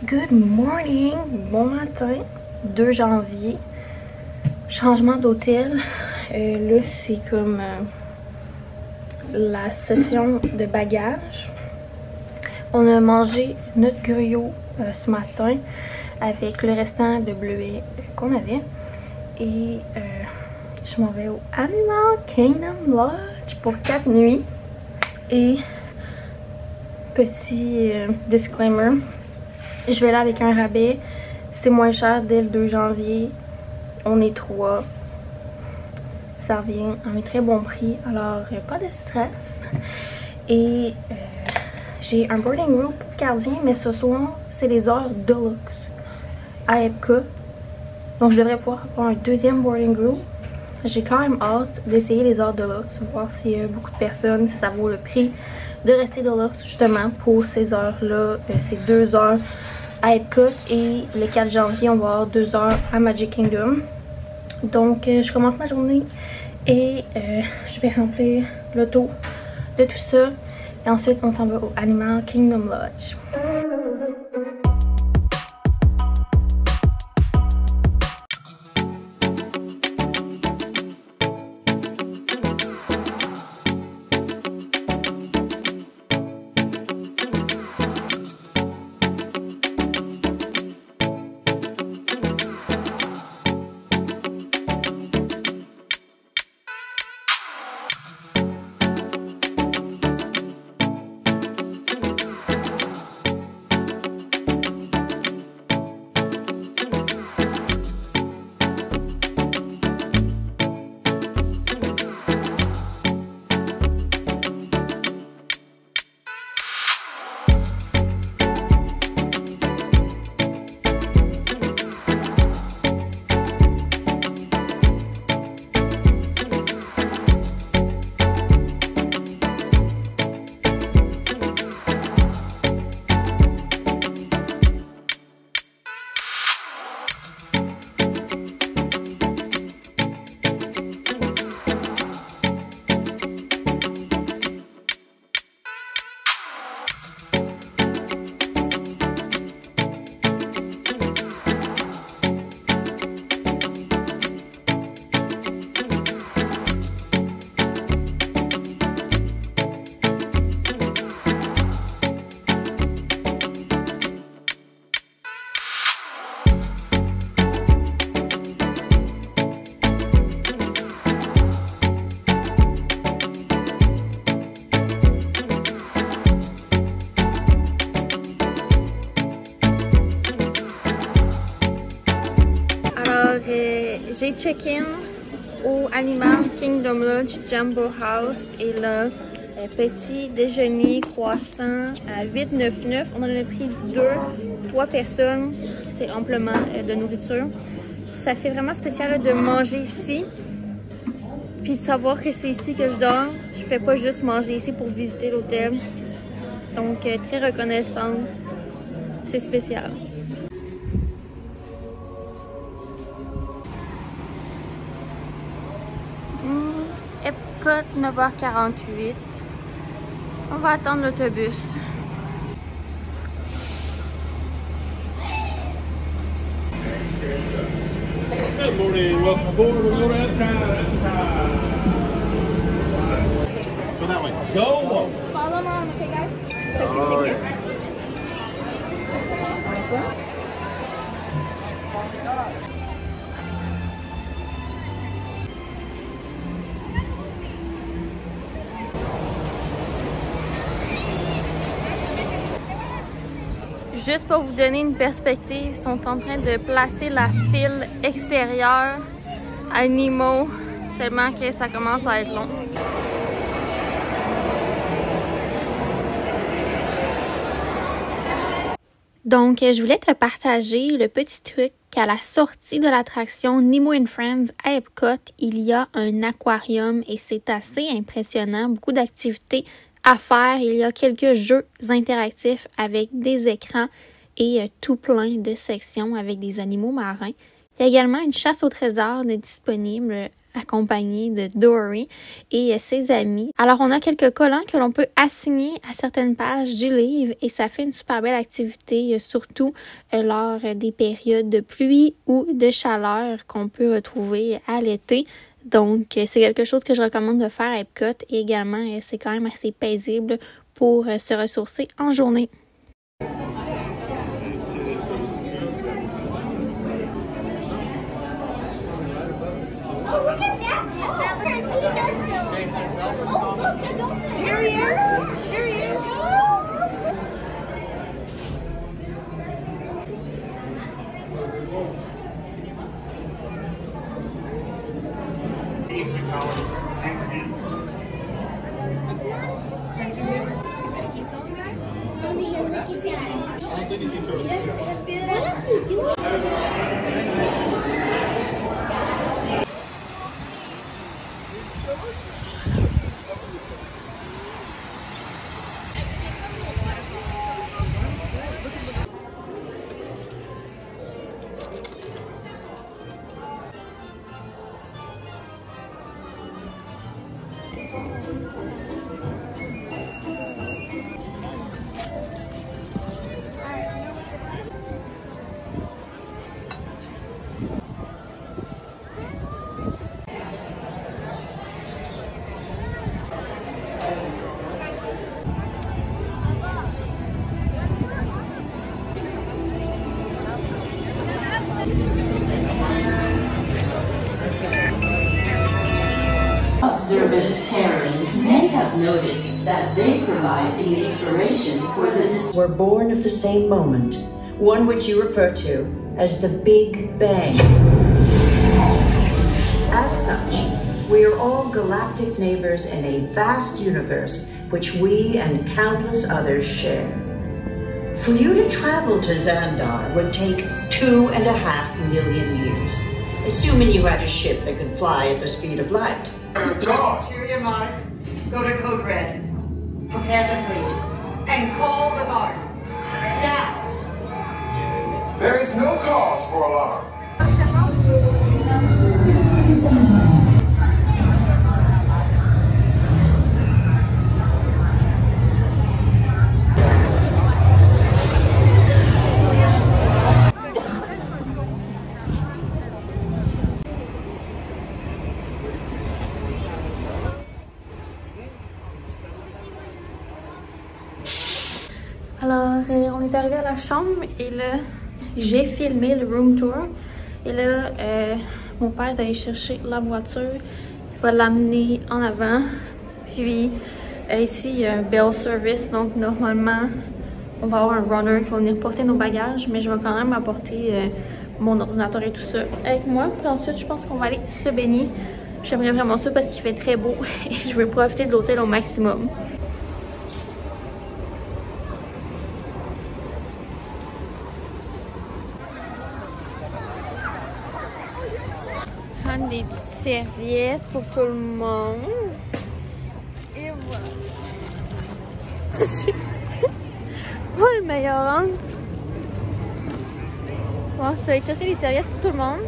Good morning, bon matin, 2 janvier, changement d'hôtel. Là, c'est comme la session de bagages. On a mangé notre griot ce matin avec le restant de bleuets qu'on avait. Et je m'en vais au Animal Kingdom Lodge pour 4 nuits. Et petit disclaimer, je vais là avec un rabais. C'est moins cher dès le 2 janvier. On est 3. Ça revient à un très bon prix. Alors, pas de stress. Et j'ai un boarding room pour gardien. Mais ce soir, c'est les heures deluxe à Epcot. Donc, je devrais pouvoir avoir un deuxième boarding room. J'ai quand même hâte d'essayer les heures deluxe. Voir s'il y a beaucoup de personnes, si ça vaut le prix de rester deluxe justement pour ces heures-là. C'est 2 heures à Epcot et le 4 janvier, on va avoir 2 heures à Magic Kingdom. Donc, je commence ma journée et je vais remplir l'auto de tout ça. Et ensuite, on s'en va au Animal Kingdom Lodge. J'ai check-in au Animal Kingdom Lodge Jumbo House et là, petit déjeuner croissant à 8,99. On en a pris 2 pour 3 personnes. C'est amplement de nourriture. Ça fait vraiment spécial là, de manger ici. Puis de savoir que c'est ici que je dors. Je fais pas juste manger ici pour visiter l'hôtel. Donc, très reconnaissante. C'est spécial. Epcot, 9h48. On va attendre l'autobus. Good morning, welcome aboard. We're going to Epcot. Go that way. Go! Follow mom, okay guys? Juste pour vous donner une perspective, ils sont en train de placer la file extérieure à Nemo, tellement que ça commence à être long. Donc, je voulais te partager le petit truc qu'à la sortie de l'attraction Nemo and Friends à Epcot, il y a un aquarium et c'est assez impressionnant, beaucoup d'activités à faire. Il y a quelques jeux interactifs avec des écrans et tout plein de sections avec des animaux marins. Il y a également une chasse au trésor disponible accompagné de Dory et ses amis. Alors, on a quelques collants que l'on peut assigner à certaines pages du livre et ça fait une super belle activité, surtout lors des périodes de pluie ou de chaleur qu'on peut retrouver à l'été. Donc, c'est quelque chose que je recommande de faire à Epcot et également, c'est quand même assez paisible pour se ressourcer en journée. Here he is. Here he is. Observant Terrans may have noted that they provide the inspiration for the were born of the same moment, one which you refer to as the Big Bang. As such, we are all galactic neighbors in a vast universe which we and countless others share. For you to travel to Xandar would take 2.5 million years, assuming you had a ship that could fly at the speed of light. Superior Monarch, go to Code Red. Prepare the fleet. And call the Guardians. Now! There is no cause for alarm. Alors, on est arrivé à la chambre et là, j'ai filmé le room tour. Et là, mon père est allé chercher la voiture. Il va l'amener en avant. Puis, ici, il y a un bell service. Donc, normalement, on va avoir un runner qui va venir porter nos bagages. Mais je vais quand même apporter mon ordinateur et tout ça avec moi. Puis ensuite, je pense qu'on va aller se baigner. J'aimerais vraiment ça parce qu'il fait très beau. Et je veux profiter de l'hôtel au maximum. Des petites serviettes pour tout le monde. Et voilà. Pas le meilleur angle. Bon, je vais aller chercher les serviettes pour tout le monde.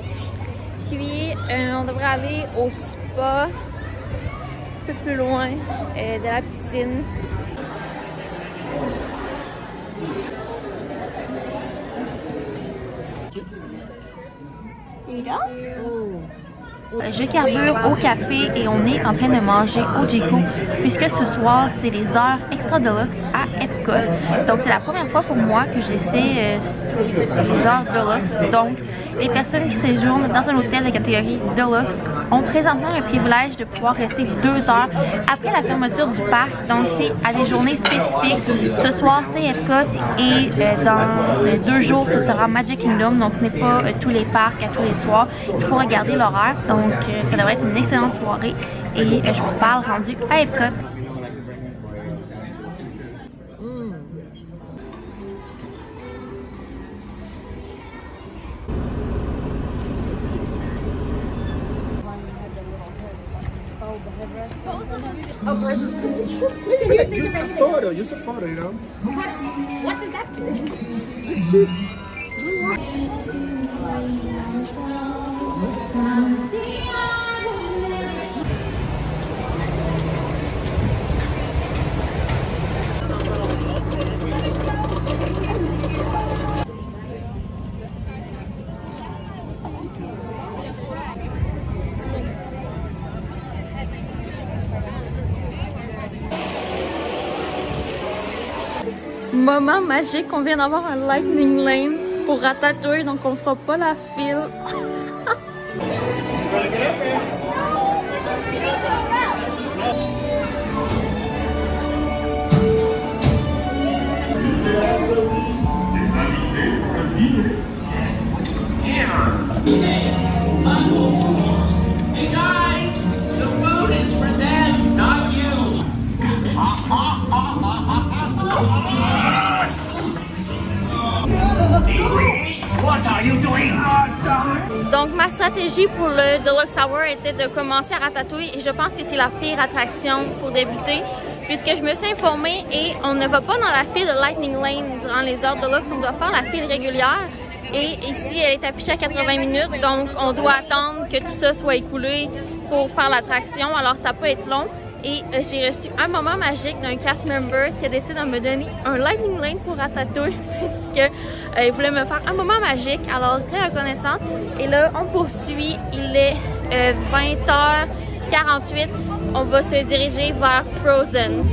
Puis, on devrait aller au spa, un peu plus loin de la piscine. Je carbure au café et on est en train de manger au Jiko puisque ce soir c'est les heures extra deluxe à Epcot. Donc c'est la première fois pour moi que j'essaie les heures deluxe. Donc les personnes qui séjournent dans un hôtel de catégorie deluxe ont présentement le privilège de pouvoir rester 2 heures après la fermeture du parc. Donc c'est à des journées spécifiques. Ce soir c'est Epcot et dans 2 jours ce sera Magic Kingdom. Donc ce n'est pas tous les parcs à tous les soirs. Il faut regarder l'horaire. Donc ça devrait être une excellente soirée et je vous parle rendu à Epcot. Use the photo, you know? What does that do? It's just... moment magique, on vient d'avoir un Lightning Lane pour Ratatouille, donc on fera pas la file. Hey guys, the food is for them, not you. What are you doing? Donc ma stratégie pour le Deluxe Hour était de commencer à Ratatouille et je pense que c'est la pire attraction pour débuter puisque je me suis informée et on ne va pas dans la file de Lightning Lane durant les heures de luxe, on doit faire la file régulière et ici elle est affichée à 80 minutes donc on doit attendre que tout ça soit écoulé pour faire l'attraction, alors ça peut être long. Et j'ai reçu un moment magique d'un cast member qui a décidé de me donner un Lightning Lane pour Ratatouille puisque il voulait me faire un moment magique, alors très reconnaissante. Et là, on poursuit, il est 20h48, on va se diriger vers Frozen.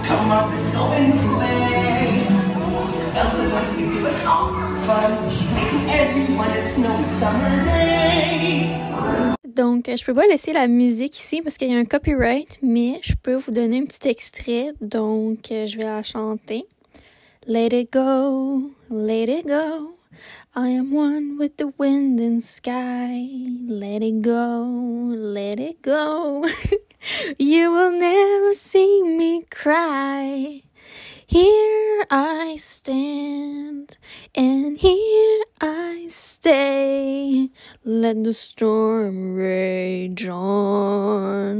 Come up and go and play. Elsa wants to give us all some fun. She's making everyone a snowy summer day. Donc, je peux pas laisser la musique ici parce qu'il y a un copyright, mais je peux vous donner un petit extrait, donc je vais la chanter. Let it go, let it go. I am one with the wind and sky. Let it go, let it go. You will never see me cry. Here I stand, and here I stay. Let the storm rage on.